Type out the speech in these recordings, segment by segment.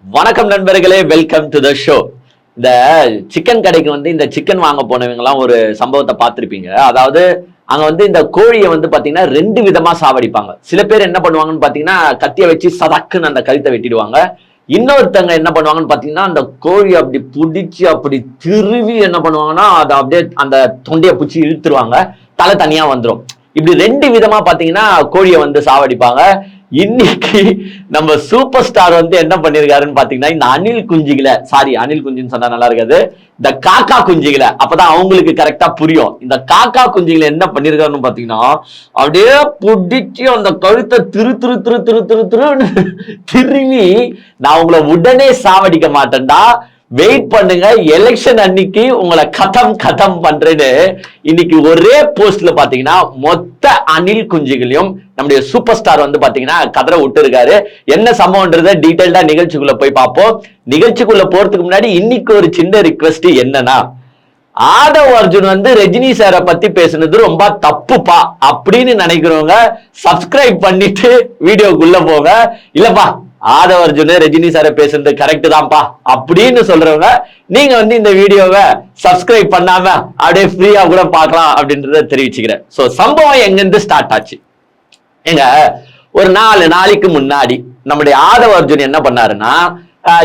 வணக்கம் நண்பர்களே, welcome to the show. இந்த சிக்கன் கடைக்கு இந்த சிக்கன் வாங்க போனவங்கலாம் ஒரு சம்பவத்தை பார்த்திருப்பீங்க. அதாவது அங்க இந்த கோழியை பாத்தீங்கன்னா ரெண்டு விதமா சாவடிப்பாங்க. சில பேர் என்ன பண்ணுவாங்கன்னு பாத்தீங்கன்னா கத்திய வச்சு சதக்குன்னு அந்த கழுத்தை வெட்டிடுவாங்க. இன்னொருத்தங்க என்ன பண்ணுவாங்கன்னு பாத்தீங்கன்னா அந்த கோழி அப்படி புடிச்சு அப்படி திருவி என்ன பண்ணுவாங்கன்னா அதை அப்படியே அந்த தொண்டையை பிடிச்சி இழுத்துருவாங்க, தலை தனியா வந்துடும். இப்படி ரெண்டு விதமா பாத்தீங்கன்னா கோழியை சாவடிப்பாங்க. இன்னைக்கு நம்ம சூப்பர் ஸ்டார் என்ன பண்ணிருக்காருன்னு பாத்தீங்கன்னா இந்த அணில் குஞ்சுன்னு சொன்னா நல்லா இருக்காது, இந்த காக்கா குஞ்சுகளை, அப்பதான் அவங்களுக்கு கரெக்டா புரியும். இந்த காக்கா குஞ்சுகளை என்ன பண்ணிருக்காருன்னு பாத்தீங்கன்னா அப்படியே புடிச்சு அந்த கழுத்தை திருவி, நான் உங்களை உடனே சாவடிக்க மாட்டேன்டா, வெயிட் பண்ணுங்க, எலெக்ஷன் அன்னைக்கு உங்களை கதம் பண்றேன்னு இன்னைக்கு ஒரே போஸ்ட்ல பாத்தீங்கன்னா மொத்த அணில் குஞ்சுகளையும் நம்முடைய சூப்பர் ஸ்டார் பாத்தீங்கன்னா கதற விட்டு இருக்காரு. என்ன சம்பவம்ன்றத டீடைல்டா நிகழ்ச்சிக்குள்ள போய் பார்ப்போம். நிகழ்ச்சிக்குள்ள போறதுக்கு முன்னாடி இன்னைக்கு ஒரு சின்ன ரிக்வெஸ்ட் என்னன்னா, ஆதவ் அர்ஜுன் ரஜினி சாரை பத்தி பேசுனது ரொம்ப தப்புப்பா அப்படின்னு நினைக்கிறவங்க சப்ஸ்கிரைப் பண்ணிட்டு வீடியோக்குள்ள போங்க. இல்லப்பா ஆதவ் அர்ஜுன் ரஜினி சாரை பேசுறது கரெக்ட் தான்ப்பா அப்படின்னு சொல்றவங்க நீங்க இந்த வீடியோவை சப்ஸ்கிரைப் பண்ணாம அப்படியே ஃப்ரீயா கூட பார்க்கலாம் அப்படின்றத தெரிவிச்சுக்கிறேன். சோ சம்பவம் எங்கிருந்து ஸ்டார்ட் ஆச்சு? எங்க ஒரு 4 நாளைக்கு முன்னாடி நம்முடைய ஆதவ் அர்ஜுன் என்ன பண்ணாருன்னா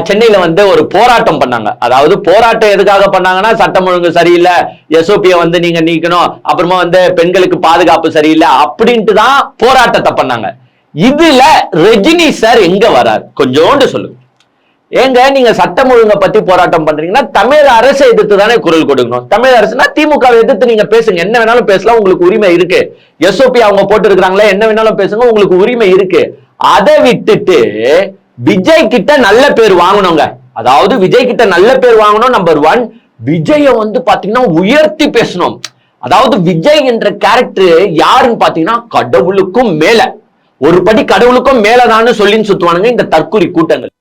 சென்னையில ஒரு போராட்டம் பண்ணாங்க. அதாவது போராட்டம் எதுக்காக பண்ணாங்கன்னா, சட்டம் ஒழுங்கு சரியில்லை, எஸ்ஓபியை நீங்க நீக்கணும், அப்புறமா பெண்களுக்கு பாதுகாப்பு சரியில்லை அப்படின்ட்டு தான் போராட்டத்தை பண்ணாங்க. இதுல ரஜினி சார் எங்க வராரு கொஞ்சோண்டு சொல்லுங்க. ஏங்க நீங்க சட்டம் ஒழுங்கை பத்தி போராட்டம் பண்றீங்கன்னா தமிழ் அரசை எதிர்த்து தானே குரல் கொடுக்கணும். தமிழ் அரசுனா திமுகவை எதிர்த்து நீங்க பேசுங்க, என்ன வேணாலும் பேசலாம், உங்களுக்கு உரிமை இருக்கு. எஸ்ஓபி அவங்க போட்டு இருக்கிறாங்களே, என்ன வேணாலும் பேசுங்க, உங்களுக்கு உரிமை இருக்கு. அதை விட்டுட்டு விஜய் கிட்ட நல்ல பேர் வாங்கணுங்க. அதாவது விஜய் கிட்ட நல்ல பேர் வாங்கணும். நம்பர் 1, விஜய பாத்தீங்கன்னா உயர்த்தி பேசணும். அதாவது விஜய் என்ற கேரக்டர் யாருன்னு பாத்தீங்கன்னா கடவுளுக்கும் மேல, ஒரு படி கடவுளுக்கும் மேலதான்னு சொல்லி சுத்துவானுங்க இந்த தற்கொலை கூட்டங்கள்.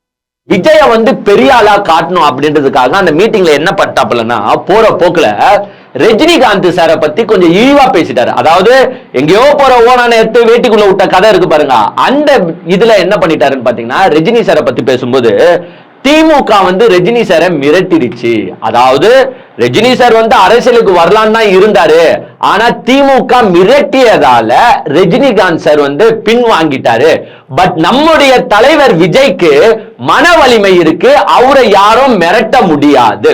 விஜய பெரிய ஆளா காட்டணும் அப்படின்றதுக்காக அந்த மீட்டிங்ல என்ன பட்டாப்புலன்னா, போற போக்குல ரஜினிகாந்த் சாரை பத்தி கொஞ்சம் இழிவா பேசிட்டாரு. அதாவது எங்கேயோ போற ஓனான எடுத்து வேட்டிக்குள்ள விட்ட கதை இருக்கு பாருங்க, அந்த இதுல என்ன பண்ணிட்டாருன்னு பாத்தீங்கன்னா ரஜினி சாரை பத்தி பேசும்போது திமுக ரஜினி சாரை மிரட்டிடுச்சு. அதாவது ரஜினி சார் அரசியலுக்கு வரலான்னு தான் இருந்தாரு, ஆனா திமுக மிரட்டியதால ரஜினிகாந்த் சார் பின் வாங்கிட்டாரு. பட் நம்முடைய தலைவர் விஜய்க்கு மன வலிமை இருக்கு, அவரை யாரும் மிரட்ட முடியாது.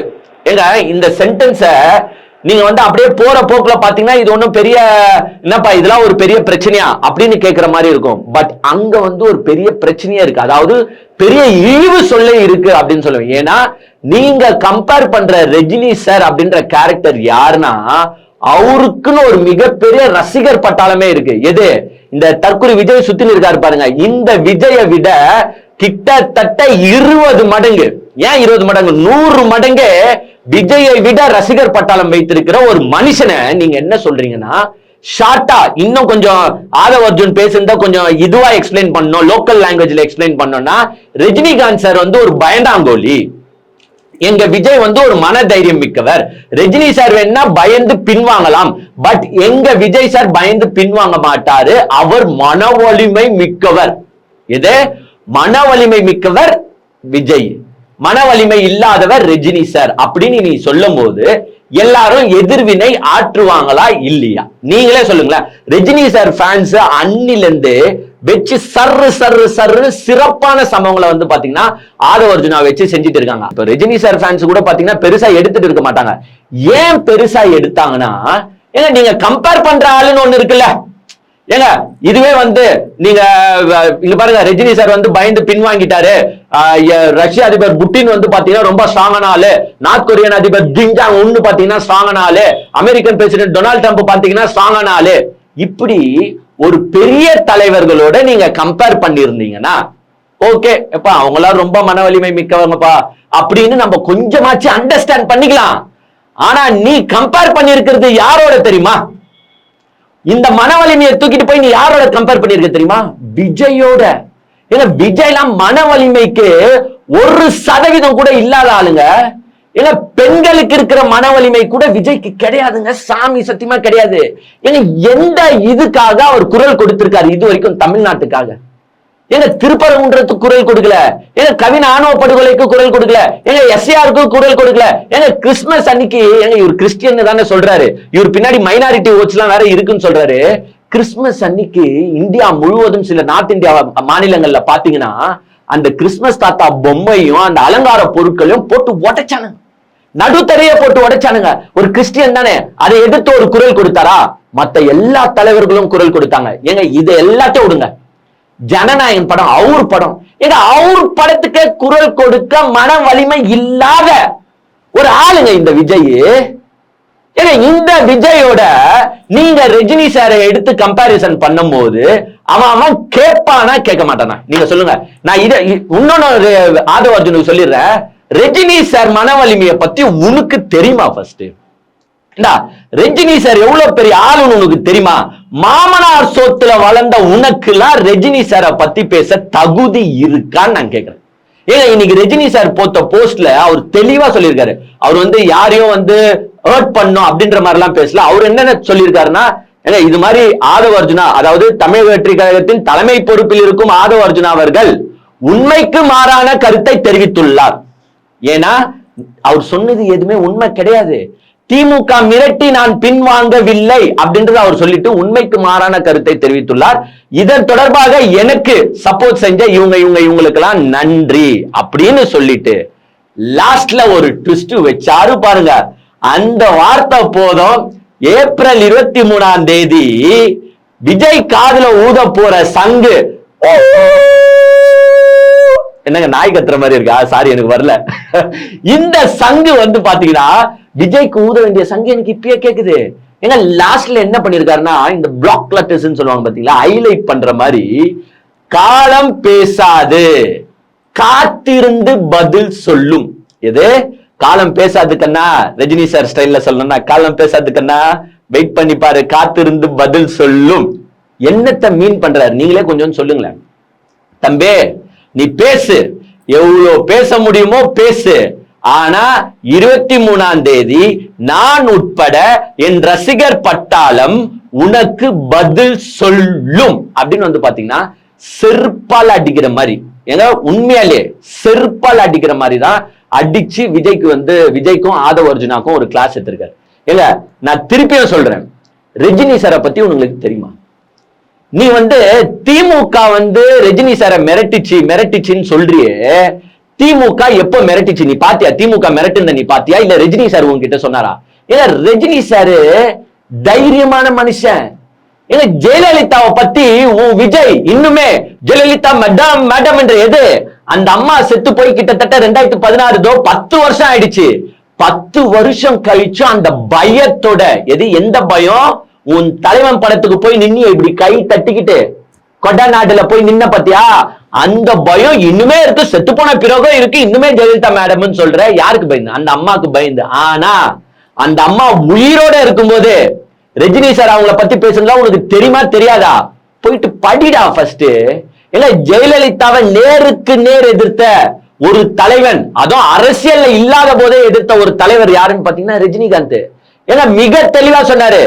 ஏங்க இந்த சென்டென்ஸ நீங்க அப்படியே போற போக்குல பாத்தீங்கன்னா இது ஒண்ணும் பெரிய என்னப்பா இதெல்லாம் ஒரு பெரிய பிரச்சனையா அப்படின்னு கேட்கிற மாதிரி இருக்கும். பட் அங்க ஒரு பெரிய பிரச்சனையா இருக்கு, அதாவது பெரிய இழிவு சொல்ல இருக்கு அப்படின்னு சொல்லுவேன். ஏன்னா நீங்க கம்பேர் பண்ற ரஜினி சார் அப்படின்ற கேரக்டர் யாருன்னா, அவருக்குன்னு ஒரு மிகப்பெரிய ரசிகர் பட்டாளமே இருக்கு. எது? இந்த தற்கொலை விஜய் சுத்தின்னு இருக்காரு பாருங்க, இந்த விஜய விட கிட்டத்தட்ட 20 மடங்கு, ஏன் 20 மடங்கு, 100 மடங்கு விஜயை விட ரசிகர் பட்டாளம் வைத்திருக்கிற ஒரு மனுஷனை நீங்க என்ன சொல்றீங்கன்னா, ஷார்ட்டா இன்னும் கொஞ்சம் ஆதவ் அர்ஜுன் பேசுறத கொஞ்சம் இதுவா எக்ஸ்பிளைன் பண்ணணும், லோக்கல் லாங்குவேஜ்ல எக்ஸ்பிளைன் பண்ணோம்னா, ரஜினிகாந்த் சார் ஒரு பயந்தாங்கோலி, எங்க விஜய் ஒரு மன தைரியம் மிக்கவர். ரஜினி சார் வேணா பயந்து பின்வாங்கலாம், பட் எங்க விஜய் சார் பயந்து பின்வாங்க மாட்டாரு, அவர் மன வலிமை மிக்கவர். எது? மன வலிமை மிக்கவர் விஜய், மன வலிமை இல்லாதவர் ரஜினி சார் அப்படின்னு நீ சொல்லும் போது எல்லாரும் எதிர்வினை ஆற்றுவாங்களா இல்லையா? நீங்களே சொல்லுங்களேன். ரஜினி சார் ஃபேன்ஸ் அன்னில இருந்து வச்சு சர்ரு சிறப்பான சம்பவங்களை பாத்தீங்கன்னா ஆதவ் அர்ஜுனா வச்சு செஞ்சுட்டு இருக்காங்க. இப்ப ரஜினி சார் ஃபேன்ஸ் கூட பாத்தீங்கன்னா பெருசா எடுத்துட்டு இருக்க மாட்டாங்க. ஏன் பெருசா எடுத்தாங்கன்னா, ஏங்க நீங்க கம்பேர் பண்ற ஆளுன்னு ஒண்ணு இருக்குல்ல. ஏங்க இதுவே நீங்க இங்க பாருங்க, ரஜினி சார் பயந்து பின்வாங்கிட்டாரு, ரஷ்ய அதிபர் புட்டின் பாத்தீங்கன்னா ரொம்ப ஸ்ட்ராங்கான ஆளு, நார்த் கொரியன் அதிபர் கிம் ஜாங் உன் பாத்தீங்கன்னா ஸ்ட்ராங்கான ஆளு, அமெரிக்கன் பிரசிடென்ட் டொனால்ட் ட்ரம்ப் பாத்தீங்கன்னா ஸ்ட்ராங்கான ஆளு, இப்படி ஒரு பெரிய தலைவர்களோட நீங்க கம்பேர் பண்ணிருந்தீங்கன்னா ஓகே, எப்பா அவங்களாம் ரொம்ப மன வலிமை மிக்கவங்கப்பா அப்படின்னு நம்ம கொஞ்சமாச்சு அண்டர்ஸ்டாண்ட் பண்ணிக்கலாம். ஆனா நீ கம்பேர் பண்ணிருக்கிறது யாரோட தெரியுமா? இந்த மன வலிமையை தூக்கிட்டு போய் நீ யாரோட கம்பேர் பண்ணிருக்க தெரியுமா? விஜயோட. ஏன்னா விஜய்லாம் மன வலிமைக்கு 1% கூட இல்லாத ஆளுங்க. ஏன்னா பெண்களுக்கு இருக்கிற மன வலிமை கூட விஜய்க்கு கிடையாதுங்க, சாமி சத்தியமா கிடையாது. ஏன்னா எந்த இதுக்காக அவர் குரல் கொடுத்திருக்காரு இது வரைக்கும் தமிழ்நாட்டுக்காக? எங்க திருப்பரங்குன்றத்துக்கு குரல் கொடுக்கல, எங்க கவின் ஆணவ படுகொலைக்கு குரல் கொடுக்கல, எங்க எஸ்ஏஆருக்கு குரல் கொடுக்கல. எங்க கிறிஸ்துமஸ் அன்னைக்கு எங்க இவர் கிறிஸ்டியன் தானே சொல்றாரு, இவர் பின்னாடி மைனாரிட்டி ஓட்ஸ் எல்லாம் வேற இருக்குன்னு சொல்றாரு. கிறிஸ்துமஸ் அன்னைக்கு இந்தியா முழுவதும் சில நார்த் இந்தியா மாநிலங்கள்ல பாத்தீங்கன்னா அந்த கிறிஸ்துமஸ் தாத்தா பொம்மையும் அந்த அலங்கார பொருட்களையும் போட்டு உடைச்சானுங்க, நடுத்தரையே போட்டு உடைச்சானுங்க. ஒரு கிறிஸ்டியன் தானே அதை எதிர்த்து ஒரு குரல் கொடுத்தாரா? மத்த எல்லா தலைவர்களும் குரல் கொடுத்தாங்க. ஏங்க இதை எல்லாத்தையும் விடுங்க, ஜனநாயகன் படம் அவர் படம், ஏங்க அவர் படத்துக்கு குரல் கொடுக்க மன வலிமை இல்லாத ஒரு ஆளுங்க இந்த விஜய். ஏங்க இந்த விஜயோட நீங்க ரஜினி சாரை எடுத்து கம்பாரிசன் பண்ணும் போது அவன் கேட்பானா கேட்க மாட்டானா? நீங்க சொல்லுங்க. நான் இதை இன்னொன்னு ஆதவ அர்ஜுனுக்கு சொல்லிடுறேன். ரஜினி சார் மன வலிமையை பத்தி உனக்கு தெரியுமா? ஃபர்ஸ்ட் ரஜினி சார் எவ்வளவு பெரிய ஆளுன்னு உனக்கு தெரியுமா? மாமனார் சொத்துல வளர்ந்த உனக்கு எல்லாம் ரஜினி சாரை பத்தி பேச தகுதி இருக்கான்னு நான் கேட்கிறேன். ஏங்க இன்னைக்கு ரஜினி சார் போட்ட போஸ்ட்ல அவர் தெளிவா சொல்லியிருக்காரு. அவர் யாரையும் ஹர்ட் பண்ணும் அப்படின்ற மாதிரி எல்லாம் பேசல. அவர் என்னென்ன சொல்லியிருக்காருன்னா, இது மாதிரி ஆதவ அர்ஜுனா, அதாவது தமிழக வெற்றி கழகத்தின் தலைமை பொறுப்பில் இருக்கும் ஆதவ அர்ஜுனா அவர்கள் உண்மைக்கு மாறான கருத்தை தெரிவித்துள்ளார். ஏன்னா அவர் சொன்னது எதுவுமே உண்மை கிடையாது. திமுக மிரட்டி நான் பின்வாங்கவில்லை அப்படின்றது அவர் சொல்லிட்டு உண்மைக்கு மாறான கருத்தை தெரிவித்துள்ளார். இதன் தொடர்பாக எனக்கு சப்போர்ட் செஞ்ச இவங்களுக்கெல்லாம் நன்றி அப்படின்னு சொல்லிட்டு லாஸ்ட்ல ஒரு ட்விஸ்ட் வச்சாரு பாருங்க. அந்த வார்த்தை போதும். ஏப்ரல் 23 விஜய் காதுல ஊத போற சங்கு, என்னங்க நாய் கத்துற மாதிரி இருக்கா? சாரி எனக்கு வரல. இந்த சங்கு பாத்தீங்கன்னா விஜய்க்கு ஊத வேண்டிய சங்கு எனக்கு இப்பயே கேக்குது. ஏங்க லாஸ்ட்ல என்ன பண்ணிருக்காருன்னா, இந்த பிளாக் லெட்டர்ஸ் சொல்லுவாங்க பாத்தீங்களா, ஹைலைட் பண்ற மாதிரி, காலம் பேசாது காத்திருந்து பதில் சொல்லும். எது காலம் பேசாது கண்ணா? ரஜினி சார் ஸ்டைல்ல சொல்லணும்னா, காலம் பேசாது கண்ணா, வெயிட் பண்ணி பாரு, காத்திருந்து பதில் சொல்லும். என்னத்தை மீன் பண்றாரு நீங்களே கொஞ்சம் சொல்லுங்களேன். தம்பே நீ பேசு, எவ்வளவு பேச முடியுமோ பேசு. ஆனா 23 நான் உட்பட என் ரசிகர் பட்டாளம் உனக்கு பதில் சொல்லும் அப்படின்னு பாத்தீங்கன்னா செருப்பால் அடிக்கிற மாதிரி. ஏங்க உண்மையாலே செருப்பால் அடிக்கிற மாதிரி தான் அடிச்சு விஜய்க்கும் ஆதவ அர்ஜுனாக்கும் ஒரு கிளாஸ் எடுத்திருக்காரு. ஏங்க நான் திருப்பியும் சொல்றேன், ரஜினி சாரை பத்தி உங்களுக்கு தெரியுமா? நீ திமுக ரஜினி சாரை மிரட்டிச்சின்னு சொல்றியே, திமுக எப்ப மிரட்டிச்சு நீ பாத்தியா? திமுக மிரட்டுன நீ பாத்தியா? இல்ல ரஜினி சார் உங்ககிட்ட சொன்னாரா? ஏன்னா ரஜினி சாரு தைரியமான மனுஷன். ஏன்னா ஜெயலலிதாவை பத்தி உன் விஜய் இன்னுமே ஜெயலலிதா மேடம் மேடம் என்ற எது அந்த அம்மா செத்து போய் கிட்டத்தட்ட 2016 10 வருஷம் ஆயிடுச்சு. 10 வருஷம் கழிச்சு அந்த பயத்தோட, எந்த பயம்? உன் தலைவன் படத்துக்கு போய் நின்னு இப்படி கை தட்டிக்கிட்டு கொடநாடுல போய் நின்ன பத்தியா, அந்த பயம் இன்னுமே இருக்கு. செத்து போன பிறகும் இருக்கு. இன்னுமே ஜெயலலிதா மேடம் சொல்ற யாருக்கு பயந்து? அந்த அம்மாக்கு பயந்து. ஆனா அந்த அம்மா உயிரோட இருக்கும்போது ரஜினி சார் அவங்கள பத்தி பேசுங்களா, உனக்கு தெரியுமா தெரியாதா? போயிட்டு படிடா ஃபர்ஸ்ட். இல்ல ஜெயலலிதாவை நேருக்கு நேர் எதிர்த்த ஒரு தலைவன், அதுவும் அரசியல்ல இல்லாத போதே எதிர்த்த ஒரு தலைவர் யாருன்னு பாத்தீங்கன்னா ரஜினிகாந்த். ஏன்னா மிக தெளிவா சொன்னாரு,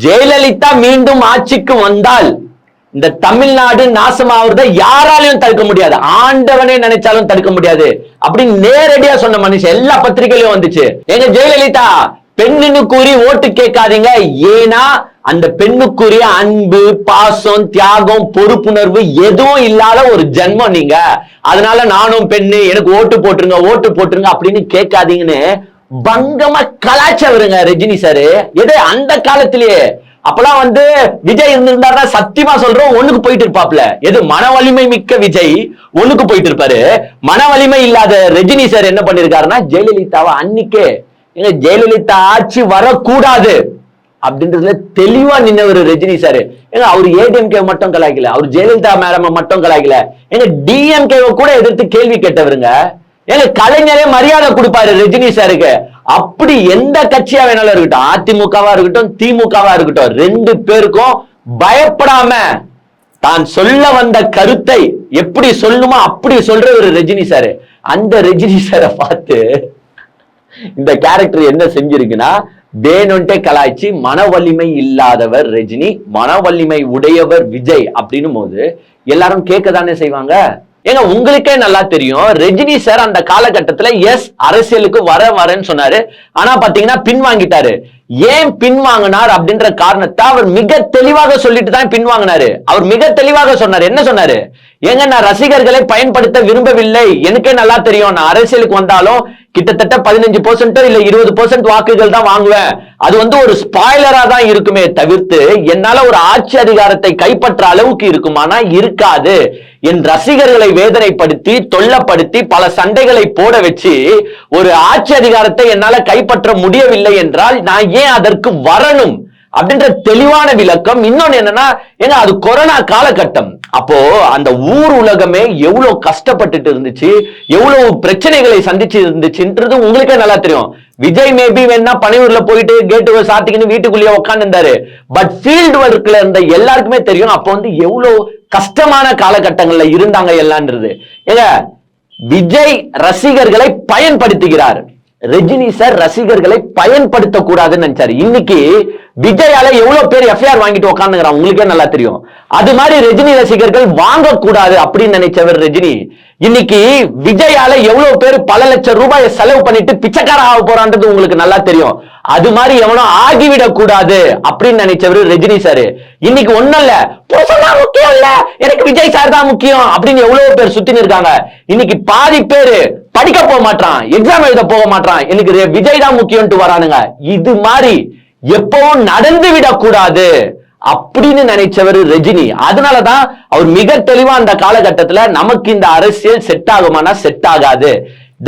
ஜெயலலிதா மீண்டும் ஆட்சிக்கு வந்தால் இந்த தமிழ்நாடு நாசமாவதை யாராலையும் தடுக்க முடியாது, ஆண்டவனே நினைச்சாலும் தடுக்க முடியாது அப்படின்னு நேரடியா சொன்ன மனுஷன். எல்லா பத்திரிகையிலும் வந்துச்சு. எங்க ஜெயலலிதா பெண்ணுன்னு கூறி ஓட்டு கேட்காதீங்க, ஏன்னா அந்த பெண்ணுக்குரிய அன்பு, பாசம், தியாகம், பொறுப்புணர்வு எதுவும் இல்லாத ஒரு ஜென்மம் நீங்க. அதனால நானும் பெண்ணு, எனக்கு ஓட்டு போட்டுருங்க அப்படின்னு கேட்காதீங்கன்னு பங்கமா கலாச்சவருங்க ரஜினி சாரு. எது அந்த காலத்திலேயே. அப்பெல்லாம் விஜய் இருந்திருந்தாருன்னா சத்தியமா சொல்றோம் ஒண்ணுக்கு போயிட்டு இருப்பாப்ல. எது மன வலிமை மிக்க விஜய் ஒண்ணுக்கு போயிட்டு இருப்பாரு. மன வலிமை இல்லாத ரஜினி சார் என்ன பண்ணிருக்காருன்னா, ஜெயலலிதாவை அன்னைக்கே ஜெயலலிதா ஆட்சி வரக்கூடாது அப்படின்றதுல தெளிவா நின்னவர் ரஜினி சார். ஏங்க அவர் ஏடிஎம்கே மட்டும் கலாய்க்கல, அவர் ஜெயலலிதா மேடம் மட்டும் கலாய்க்கல, எங்க டிஎம்கேவை கூட எதிர்த்து கேள்வி கேட்டவருங்க. ஏங்க கலைஞரே மரியாதை கொடுப்பாரு ரஜினி சாருக்கு. அப்படி எந்த கட்சியா வேணாலும் இருக்கட்டும், அதிமுகவா இருக்கட்டும், திமுகவா இருக்கட்டும், 2 பேருக்கும் பயப்படாம தான் சொல்ல வந்த கருத்தை எப்படி சொல்லணுமோ அப்படி சொல்ற ஒரு ரஜினி சாரு. அந்த ரஜினி சாரை பார்த்து இந்த கேரக்டர் என்ன செஞ்சிருக்குன்னா, வேணும்ட்டே கலாய்ச்சி மன வலிமை இல்லாதவர் ரஜினி, மன வலிமை உடையவர் விஜய் அப்படின்னும் போது எல்லாரும் கேட்கதானே செய்வாங்க. ஏங்க உங்களுக்கே நல்லா தெரியும் ரஜினி சார் அந்த காலகட்டத்துல அரசியலுக்கு வரேன்னு சொன்னாரு. ஆனா பாத்தீங்கன்னா பின்வாங்கிட்டாரு. ஏன் பின்வாங்கினார் அப்படின்ற காரணத்தை அவர் மிக தெளிவாக சொல்லிட்டு தான் பின்வாங்கினாரு. அவர் மிக தெளிவாக சொன்னாரு. என்ன சொன்னாரு? ஏங்க நான் ரசிகர்களை பயன்படுத்த விரும்பவில்லை, எனக்கே நல்லா தெரியும் நான் அரசியலுக்கு வந்தாலும் கிட்டத்தட்ட 15% இல்ல 20% வாக்குகள் தான் வாங்குவேன், அது ஒரு ஸ்பாய்லரா தான் இருக்குமே தவிர்த்து என்னால ஒரு ஆட்சி அதிகாரத்தை கைப்பற்ற அளவுக்கு இருக்குமானா இருக்காது. என் ரசிகர்களை வேதனைப்படுத்தி தொல்லப்படுத்தி பல சண்டைகளை போட வச்சு ஒரு ஆட்சி அதிகாரத்தை என்னால கைப்பற்ற முடியவில்லை என்றால் நான் ஏன் அதற்கு வரணும் அப்படின்ற தெளிவான விளக்கம். இன்னொன்னு என்னன்னா, ஏங்க அது கொரோனா காலகட்டம். அப்போ அந்த ஊர் உலகமே எவ்வளவு கஷ்டப்பட்டுட்டு இருந்துச்சு, எவ்வளவு பிரச்சனைகளை சந்திச்சு இருந்துச்சுன்றது உங்களுக்கே நல்லா தெரியும். விஜய் மேபி வேணா பனையூர்ல போயிட்டு கேட்டு சாத்திக்கின்னு வீட்டுக்குள்ளேயே உட்கார்ந்து இருந்தாரு. பட் ஃபீல்டு ஒர்க்ல இருந்த எல்லாருக்குமே தெரியும் அப்போ எவ்வளவு கஷ்டமான காலகட்டங்கள்ல இருந்தாங்க எல்லாம்ன்றது. ஏங்க விஜய் ரசிகர்களை பயன்படுத்துகிறார், ரஜினி சார் ரசிகர்களை பயன்படுத்த கூடாதுன்னு நினைச்சாரு. இன்னைக்கு விஜயால எவ்வளவு பேர் எஃப்ஐஆர் வாங்கிட்டு உட்காந்துக்கிறான் உங்களுக்கே நல்லா தெரியும். அது மாதிரி ரஜினி ரசிகர்கள் வாங்கக்கூடாது அப்படின்னு நினைச்சவர் ரஜினி. இன்னைக்கு விஜயால எவ்வளவு பேர் பல லட்சம் ரூபாயை செலவு பண்ணிட்டு பிச்சைக்கார ஆக போறான்றது உங்களுக்கு நல்லா தெரியும். அது மாதிரி எவனோ ஆகிவிடக் கூடாது அப்படின்னு நினைச்சவர் ரஜினி சார். இன்னைக்கு ஒண்ணும் இல்ல, முக்கியம் இல்ல, எனக்கு விஜய் சார் தான் முக்கியம் அப்படின்னு எவ்வளவு பேர் சுத்தின்னு இருக்காங்க. இன்னைக்கு பாதி பேரு படிக்க போக மாட்டான், எக்ஸாம் எழுத போக மாட்டான், எனக்கு விஜய் தான் முக்கியம் வரானுங்க. இது மாதிரி எப்பவும் நடந்து விடக்கூடாது அப்படின்னு நினைச்சவர் ரஜினி. அதனாலதான் அவர் மிக தெளிவா அந்த காலகட்டத்துல நமக்கு இந்த அரசியல் செட் ஆகுமானா செட் ஆகாது,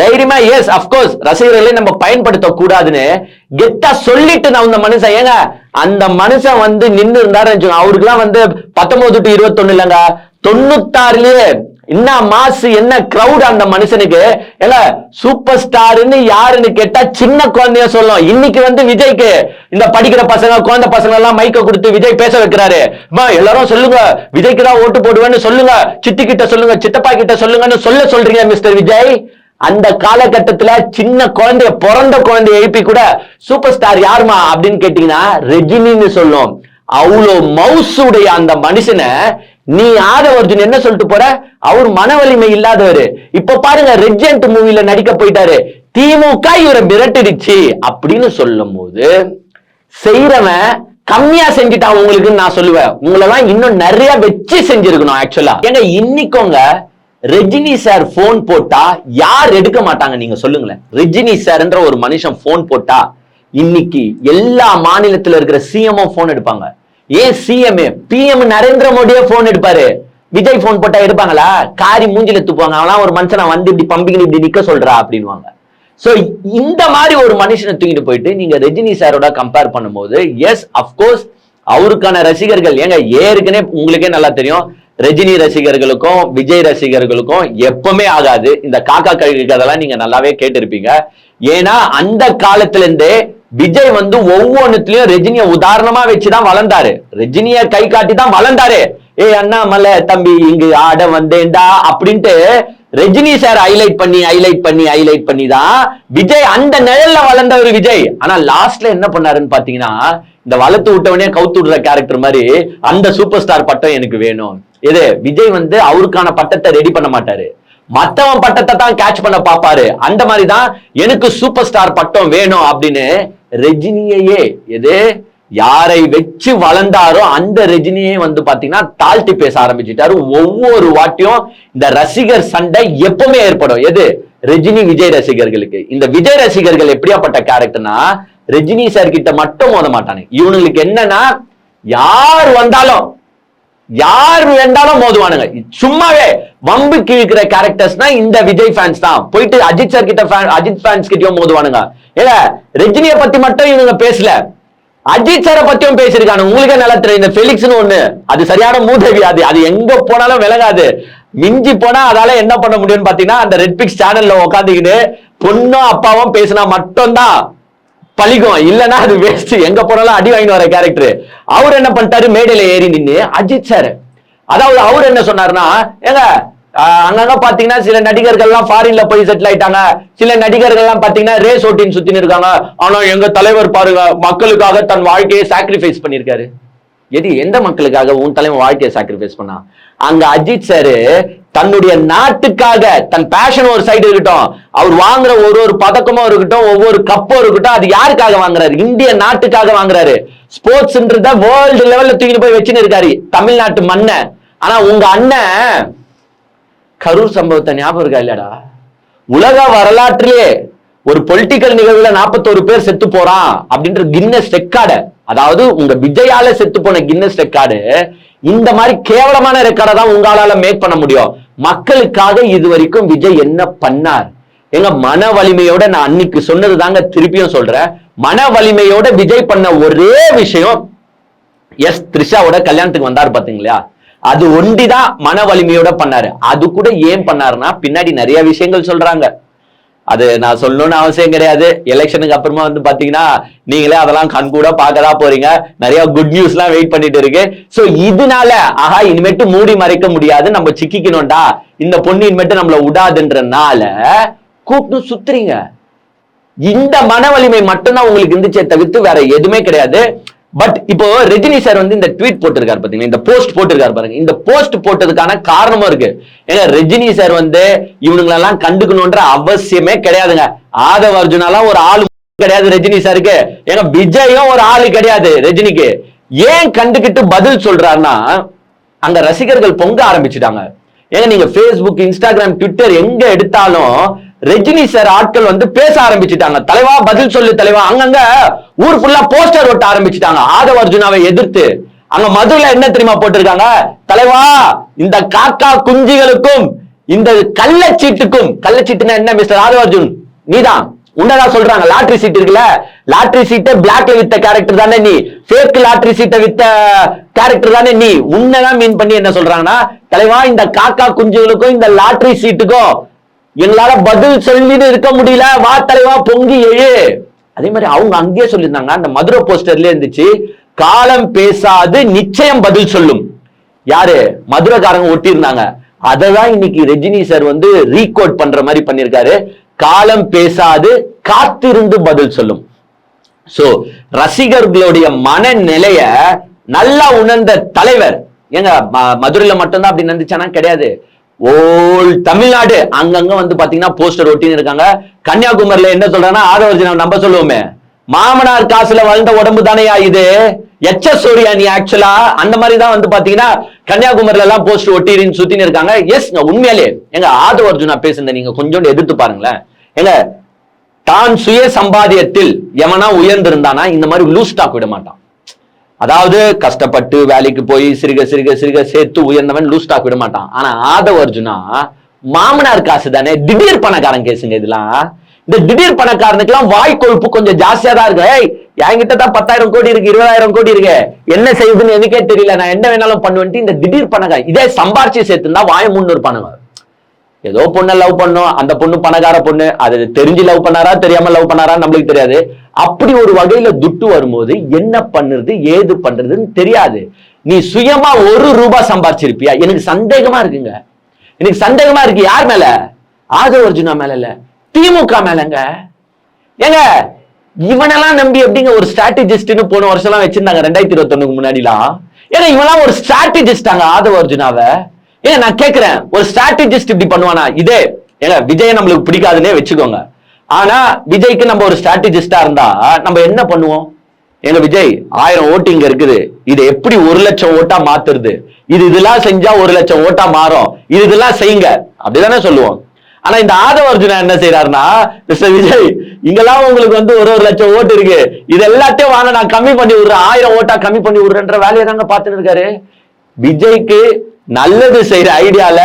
தைரியமா அப்கோர்ஸ் ரசிகர்களை நம்ம பயன்படுத்த கூடாதுன்னு கெத்தா சொல்லிட்டு நான் அந்த மனுஷன். ஏங்க அந்த மனுஷன் நின்று இருந்தாரு அவருக்கு எல்லாம் 19 to 21 இல்லங்க 96லயே என்ன மாசு என்ன கிரௌட் அந்த மனுஷனுக்கு. ஏங்க சூப்பர் ஸ்டார்னு யாருன்னு கேட்டா சின்ன குழந்தைய சொல்லும். இன்னைக்கு விஜய்க்கு இந்த படிக்கிற பசங்க குழந்தை பசங்க எல்லாம் மைக்க கொடுத்து விஜய் பேச வைக்கிறாரு. எல்லாரும் சொல்லுங்க விஜய்க்கு தான் ஓட்டு போடுவேன்னு சொல்லுங்க, சித்தி கிட்ட சொல்லுங்க, சித்தப்பா கிட்ட சொல்லுங்கன்னு சொல்றீங்க மிஸ்டர் விஜய். அந்த காலகட்டத்துல சின்ன குழந்தைய பிறந்த குழந்தைய எழுப்பி கூட சூப்பர் ஸ்டார் யாருமா அப்படின்னு கேட்டீங்கன்னா ரஜினின்னு சொல்லும். அவ்வளோ மவுசுடைய அந்த மனுஷனை நீ ஆதவர்ஜுன் என்ன சொல்லிட்டு போற, அவர் மன வலிமை இல்லாதவரு. இப்ப பாருங்க ரெஜெண்ட் மூவில நடிக்க போயிட்டாரு, திமுக இவரை மிரட்டிடுச்சு அப்படின்னு சொல்லும் போது செய்யறவன் கம்மியா செஞ்சுட்டான் உங்களுக்கு நான் சொல்லுவேன். உங்களெல்லாம் இன்னும் நிறைய வச்சு செஞ்சிருக்கணும். ஆக்சுவலா ஏங்க இன்னைக்குங்க ரஜினி சார் போன் போட்டா யார் எடுக்க மாட்டாங்க நீங்க சொல்லுங்களேன். ரஜினி சார்ன்ற ஒரு மனுஷன் போன் போட்டா இன்னைக்கு எல்லா மாநிலத்தில் இருக்கிற சிஎம்ஓ போன் எடுப்பாங்க. ஏன் சிஎம் பிஎம் நரேந்திர மோடியே போன் எடுப்பாரு. விஜய் போன் போட்டா எடுப்பாங்களா? காரி மூஞ்சில துப்புவாங்க. அவனா ஒரு மனுஷனை இப்படி பம்பிக்கு இப்படி நிக்க சொல்றா அப்படின்வாங்க. சோ இந்த மாதிரி ஒரு மனுஷனை தூக்கிட்டு போயிட்டு நீங்க ரஜினி சாரோட கம்பேர் பண்ணும்போது அப்கோர்ஸ் அவருக்கான ரசிகர்கள் ஏங்க ஏற்கனவே உங்களுக்கே நல்லா தெரியும் ரஜினி ரசிகர்களுக்கும் விஜய் ரசிகர்களுக்கும் எப்பவுமே ஆகாது. இந்த காக்கா கழுகு கதெல்லாம் நீங்க நல்லாவே கேட்டிருப்பீங்க. ஏன்னா அந்த காலத்துல இருந்தே விஜய் ஒவ்வொன்னுலயும் ரஜினிய உதாரணமா வச்சுதான் வளர்ந்தாரு, ரஜினிய கை காட்டி தான் வளர்ந்தாரு. அண்ணாமலை தம்பி இங்கு ஆட வந்தேன்டா அப்படின்ட்டு ரஜினி சார் ஹைலைட் பண்ணி தான் விஜய் அந்த நிழல்ல வளர்ந்தவர் விஜய். ஆனா லாஸ்ட்ல என்ன பண்ணாருன்னு பாத்தீங்கன்னா இந்த வளர்த்து விட்டவனே கவுத்து விடுற கேரக்டர் மாதிரி அந்த சூப்பர் ஸ்டார் பட்டம் எனக்கு வேணும். இது விஜய் அவருக்கான பட்டத்தை ரெடி பண்ண மாட்டாரு, மத்தவன் பட்டத்தை தான் கேட்ச் பண்ண பாப்பாரு. அந்த மாதிரிதான் எனக்கு சூப்பர் ஸ்டார் பட்டம் வேணும் அப்படின்னு ரஜினியே யாரை வச்சு வளர்ந்தாரோ அந்த ரஜினியே பாத்தீங்கன்னா தாழ்த்தி பேச ஆரம்பிச்சுட்டாரு. ஒவ்வொரு வாட்டியும் இந்த ரசிகர் சண்டை எப்பவுமே ஏற்படும். ரஜினி விஜய் ரசிகர்களுக்கு. இந்த விஜய் ரசிகர்கள் எப்படியாப்பட்ட கேரக்டர்னா ரஜினி சார் கிட்ட மட்டும் மோத மாட்டானு. இவனுங்களுக்கு என்னன்னா யார் வேண்டாலும் மோதுவானுங்க. சும்மாவே வம்பு கிழிக்கிற கேரக்டர்ஸ்னா இந்த விஜய் ஃபேன்ஸ் தான். போயிட்டு அஜித் சார் கிட்ட அஜித் ஃபேன்ஸ் கிட்டயும் மோதுவானுங்க. ரஜினியை பத்தி மட்டும் இவங்க பேசல, அஜித் சாரை பத்தியும் பேசிருக்காங்க. உங்களுக்கே நல்லா தெரியும் இந்த ஃபெலிக்ஸ்னு ஒண்ணு, அது சரியான மூதேவி. அது எங்க போனாலும் விலகாது. மிஞ்சி போனா அதால என்ன பண்ண முடியும்னு பாத்தீங்கன்னா அந்த ரெட்பிக்ஸ் சேனல்ல உட்காந்துக்கிட்டு பொண்ணும் அப்பாவும் பேசினா மட்டும்தான் பழிக்கும், இல்லன்னா அது வேஸ்ட். எங்க போனாலும் அடி வாங்கி வர கேரக்டர். அவர் என்ன பண்ணிட்டாரு, மேடையில ஏறி நின்று அஜித் சார், அதாவது அவர் என்ன சொன்னாருன்னா, ஏங்க அங்கங்க பாத்தீங்கன்னா சில நடிகர்கள் எல்லாம் ஃபாரின்ல போய் செட்டில் ஆயிட்டாங்க. சில நடிகர்கள் எல்லாம் பாத்தீங்கன்னா ரேஸ் ஓட்டின்னு சுத்தின்னு இருக்காங்க. ஆனா எங்க தலைவர் பாருங்க மக்களுக்காக தன் வாழ்க்கையை சாக்ரிஃபைஸ் பண்ணிருக்காரு. எந்த மக்களுக்காக உன் தலைவன் வாழ்க்கையை சாக்ரிஃபைஸ் பண்ணா? அங்க அஜித் சாரு தன்னுடைய நாட்டுக்காக தன் பேஷன் ஒரு சைடு இருக்கட்டும், அவர் வாங்குற ஒரு பதக்கமும் இருக்கட்டும், ஒவ்வொரு கப்பும் இருக்கட்டும், அது யாருக்காக வாங்குறாரு? இந்திய நாட்டுக்காக வாங்குறாரு. ஸ்போர்ட்ஸ்ன்றத வேர்ல்டு லெவல்ல தூக்கிட்டு போய் வச்சுன்னு இருக்காரு தமிழ்நாட்டு மண்ண. ஆனா உங்க அண்ணன் கரூர் சம்பவத்தை ஞாபகம் இருக்கா இல்லடா? உலக வரலாற்றிலே ஒரு பொலிட்டிக்கல் நிகழ்வுல 41 பேர் செத்து போறான் அப்படின்ற கின்னஸ் ரெக்கார்டு, அதாவது உங்க விஜயால செத்து போன கின்னஸ் ரெக்கார்டு, இந்த மாதிரி கேவலமான ரெக்கார்டை தான் உங்களால மேக் பண்ண முடியும். மக்களுக்காக இது வரைக்கும் விஜய் என்ன பண்ணார்? எங்க மன வலிமையோட, நான் அன்னைக்கு சொன்னது தாங்க திருப்பியும் சொல்றேன், மன வலிமையோட விஜய் பண்ண ஒரே விஷயம் எஸ் த்ரிஷாவோட கல்யாணத்துக்கு வந்தாரு பாத்தீங்களா, அது ஒண்டிதான் மன வலிமையோட பண்ணாரு. அது கூட ஏன் பண்ணாருன்னா பின்னாடி நிறைய விஷயங்கள் சொல்றாங்க, அது நான் சொல்லணும்னு அவசியம் கிடையாது. எலெக்ஷனுக்கு அப்புறமா வந்து பாத்தீங்கன்னா நீங்களே அதெல்லாம் கண் கூட பார்க்கதான் போறீங்க. நிறைய குட் நியூஸ் எல்லாம் வெயிட் பண்ணிட்டு இருக்கு. சோ இதனால ஆஹா இனிமேட்டு மூடி மறைக்க முடியாது, நம்ம சிக்கிக்கணும்டா, இந்த பொண்ணு இனிமேட்டு நம்மள விடாதுன்றனால கூப்பிட்டு சுத்துறீங்க. இந்த மன வலிமை மட்டும்தான் உங்களுக்கு இருந்துச்சே தவிர்த்து வேற எதுவுமே கிடையாது. பட் இப்போ ரஜினி சார் வந்து இந்த ட்வீட் போட்டிருக்காரு பாத்தீங்கன்னா, இந்த போஸ்ட் போட்டிருக்காரு பாருங்க. இந்த போஸ்ட் போட்டதுக்கான காரணமும் இருக்கு. ஏன்னா ரஜினி சார் வந்து இவனுங்களெல்லாம் கண்டுக்கணும்ன்ற அவசியமே கிடையாதுங்க. ஆதவ அர்ஜுனாலாம் ஒரு ஆளு கிடையாது ரஜினி சாருக்கு. ஏன்னா விஜயும் ஒரு ஆளு கிடையாது ரஜினிக்கு. ஏன் கண்டுகிட்டு பதில் சொல்றாருன்னா, அங்க ரசிகர்கள் பொங்க ஆரம்பிச்சுட்டாங்க. ஏங்க நீங்க பேஸ்புக், இன்ஸ்டாகிராம், ட்விட்டர் எங்க எடுத்தாலும் ரஜினி சார் ஆட்கள் வந்து பேச ஆரம்பிச்சுட்டாங்க. தலைவா பதில் சொல்லு தலைவா. அங்கங்க ஊர் ஃபுல்லா போஸ்டர் ஒட்ட ஆரம்பிச்சுட்டாங்க ஆதவ அர்ஜுனாவை எதிர்த்து. அங்க மதுரையில என்ன தெரியுமா போட்டிருக்காங்க? தலைவா இந்த காக்கா குஞ்சிகளுக்கும் இந்த கள்ளச்சீட்டுக்கும், கள்ளச்சீட்டுன்னா என்ன மிஸ்டர் ஆதவ அர்ஜுன், நீதான் உன்னதான் சொல்றாங்க. லாட்ரி சீட் இருக்குல்ல, லாட்ரி சீட்டை பிளாக்ல வித்த கேரக்டர் தானே நீ, ஃபேக் லாட்ரி சீட்டை வித்த கேரக்டர் தானே நீ. உன்னதான் மீன் பண்ணி என்ன சொல்றாங்கன்னா, தலைவா இந்த காக்கா குஞ்சுகளுக்கும் இந்த லாட்ரி சீட்டுக்கும் எங்களால பதில் சொல்லிட்டு இருக்க முடியல, வா தலைவா பொங்கி எழு. அதே மாதிரி அவங்க அங்கேயே சொல்லியிருந்தாங்க, அந்த மதுரை போஸ்டர்ல இருந்துச்சு, காலம் பேசாது நிச்சயம் பதில் சொல்லும். யாரு? மதுரைக்காரங்க ஒட்டி இருந்தாங்க. அததான் இன்னைக்கு ரஜினி சார் வந்து ரீகோட் பண்ற மாதிரி பண்ணிருக்காரு. காலம் பேசாது காத்திருந்து பதில் சொல்லும். சோ ரசிகர்களுடைய மனநிலைய நல்லா உணர்ந்த தலைவர். ஏங்க மதுரையில மட்டும்தான் அப்படி நடந்துச்சானா? கிடையாது. ஓல் தமிழ்நாடு அங்கங்க வந்து பாத்தீங்கன்னா போஸ்டர் ஒட்டின்னு இருக்காங்க. கன்னியாகுமரியில என்ன சொல்றாங்கன்னா, ஆதவ அர்ஜுனா நம்ப சொல்லுவோமே, மாமனார் காசுல வளர்ந்த உடம்பு தானேயா இது, எச்சசோரியா நீ ஆக்சுவலா. அந்த மாதிரி தான் வந்து பாத்தீங்கன்னா கன்னியாகுமரியில எல்லாம் போஸ்டர் ஒட்டின்னு சுத்தின்னு இருக்காங்க. எஸ் உண்மையாலே எங்க ஆதவ அர்ஜுனா பேசுனத நீங்க கொஞ்சம் எதிர்த்து பாருங்களேன். எங்க தான் சுய சம்பாதியத்தில் எவனா உயர்ந்திருந்தானா இந்த மாதிரி லூஸ் டாக் விட மாட்டான். அதாவது கஷ்டப்பட்டு வேலைக்கு போய் சிறுக சிறுக சிறுக சேர்த்து உயர்ந்தவன் லூஸ் டாக் விட மாட்டான். ஆனா ஆதவ அர்ஜுனா மாமனார் காசு தானே, திடீர் பணக்காரன் கேசுங்க இதெல்லாம். இந்த திடீர் பணக்காரனுக்கு எல்லாம் வாய் கொழுப்பு கொஞ்சம் ஜாஸ்தியா தான் இருக்கு. என்கிட்ட தான் 10,000 கோடி இருக்கு, 20,000 கோடி இருக்கு, என்ன செய்யுதுன்னு எனக்கே தெரியல, நான் என்ன வேணாலும் பண்ணுவேன்ட்டு இந்த திடீர் பணக்காரன். இதே சம்பாரிச்சு சேர்த்துனா வாய முன்னூறு பணம். ஏதோ பொண்ணை லவ் பண்ணும், அந்த பொண்ணு பணக்கார பொண்ணு, அது தெரிஞ்சு லவ் பண்ணாரா தெரியாம லவ் பண்ணாரா நம்மளுக்கு தெரியாது. அப்படி ஒரு வகையில துட்டு வரும்போது என்ன பண்றது ஏது பண்றதுன்னு தெரியாது. நீ சுயமா 1 ரூபாய் சம்பாரிச்சிருப்பியா? எனக்கு சந்தேகமா இருக்குங்க. எனக்கு சந்தேகமா இருக்கு. யார் மேல? ஆதவ அர்ஜுனா மேல இல்ல, திமுக மேலங்க. ஏங்க இவனெல்லாம் நம்பி எப்படிங்க ஒரு ஸ்ட்ராட்டஜிஸ்ட்னு போன வருஷம் எல்லாம் வச்சிருந்தாங்க 2021 முன்னாடிலாம். ஏன்னா இவெல்லாம் ஒரு ஸ்ட்ராட்டஜிஸ்டாங்க ஆதவ அர்ஜுனாவை. ஏன் நான் கேட்கிறேன், ஒரு ஸ்ட்ராட்டஜிஸ்ட் இப்படி பண்ணுவானா? இதே ஏங்க விஜய் நம்மளுக்கு பிடிக்காதுன்னே வச்சுக்கோங்க. ஆனா விஜய்க்கு நம்ம ஒரு ஸ்ட்ராட்டஜிஸ்டா இருந்தா நம்ம என்ன பண்ணுவோம்? எங்க விஜய் 1000 ஓட்டு இங்க இருக்குது, இது எப்படி 1 லட்சம் ஓட்டா மாத்துறது, இதெல்லாம் செஞ்சா 1 லட்சம் ஓட்டா மாறும், இதெல்லாம் செய்யுங்க அப்படிதானே சொல்லுவோம். ஆனா இந்த ஆதவ அர்ஜுனா என்ன செய்யறாருன்னா, மிஸ்டர் விஜய் இங்கெல்லாம் உங்களுக்கு வந்து 1 லட்சம் ஓட்டு இருக்கு, இது எல்லாத்தையும் வாங்க நான் கம்மி பண்ணி விடுறேன், 1000 ஓட்டா கம்மி பண்ணி விடுறேன்ற வேலையை தாங்க பார்த்துட்டு இருக்காரு. விஜய்க்கு நல்லது செய்யற ஐடியால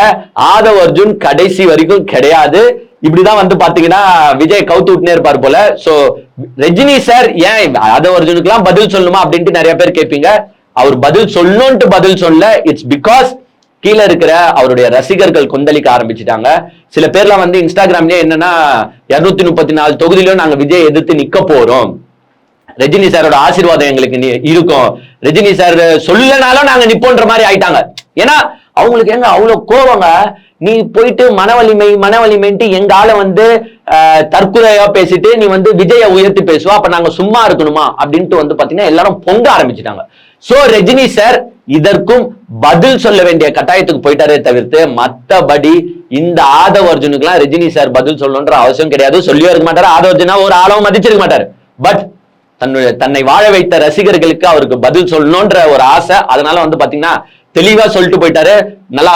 ஆதவ அர்ஜுன் கடைசி வரைக்கும் கிடையாது. இப்படிதான் வந்து பாத்தீங்கன்னா விஜய் கவுத்து விட்டுனே இருப்பார் போல. சோ ரஜினி சார் ஏன் ஆதவ அர்ஜுனுக்கு எல்லாம் பதில் சொல்லணுமா அப்படின்ட்டு நிறைய பேர் கேட்பீங்க. அவர் பதில் சொல்லணும்ட்டு பதில் சொல்ல, இட்ஸ் பிகாஸ் கீழே இருக்கிற அவருடைய ரசிகர்கள் கொந்தளிக்க ஆரம்பிச்சுட்டாங்க. சில பேர்லாம் வந்து இன்ஸ்டாகிராம்லயே என்னன்னா 234 தொகுதியிலும் நாங்க விஜய் எதிர்த்து நிக்க போறோம், ரஜினி சாரோட ஆசீர்வாதம் எங்களுக்கு இருக்கும், ரஜினி சார் சொல்லனாலும் நாங்க நிப்போன்ற மாதிரி ஆயிட்டாங்க. ஏன்னா அவங்களுக்கு எங்க அவ்வளவு கோவங்க. நீ போயிட்டு மனவலிமைன்ட்டு எங்க ஆளை வந்து தற்கொலையா பேசிட்டு நீ வந்து விஜய உயர்த்தி பேசுவா, அப்ப நாங்க சும்மா இருக்கணுமா அப்படின்ட்டு வந்து பாத்தீங்கன்னா எல்லாரும் பொங்க ஆரம்பிச்சுட்டாங்க. சோ ரஜினி சார் இதற்கும் பதில் சொல்ல வேண்டிய கட்டாயத்துக்கு போயிட்டாரே தவிர்த்து மத்தபடி இந்த ஆதவ அர்ஜுனுக்கு எல்லாம் ரஜினி சார் பதில் சொல்லணும்ன்ற அவசியம் கிடையாது. சொல்லியே இருக்க மாட்டாரு. ஆதவ அர்ஜுனா ஒரு ஆளவும் மதிச்சிருக்க மாட்டாரு. பட் தன்னை வாழ வைத்த ரசிகர்களுக்கு அவருக்கு பதில் சொல்லணும்ன்ற ஒரு ஆசை. அதனால வந்து பாத்தீங்கன்னா தெளிவா சொல்லிட்டு போயிட்டாரு. நல்லா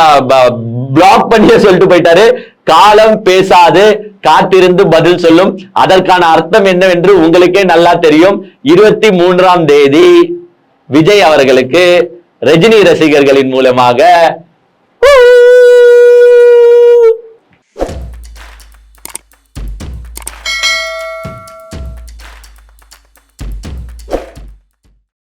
பிளாக் பண்ணியே சொல்லிட்டு போயிட்டாரு. காலம் பேசாது, காத்திருந்து பதில் சொல்லும். அதற்கான அர்த்தம் என்னவென்று உங்களுக்கே நல்லா தெரியும். 23ஆம் தேதி விஜய் அவர்களுக்கு ரஜினி ரசிகர்களின் மூலமாக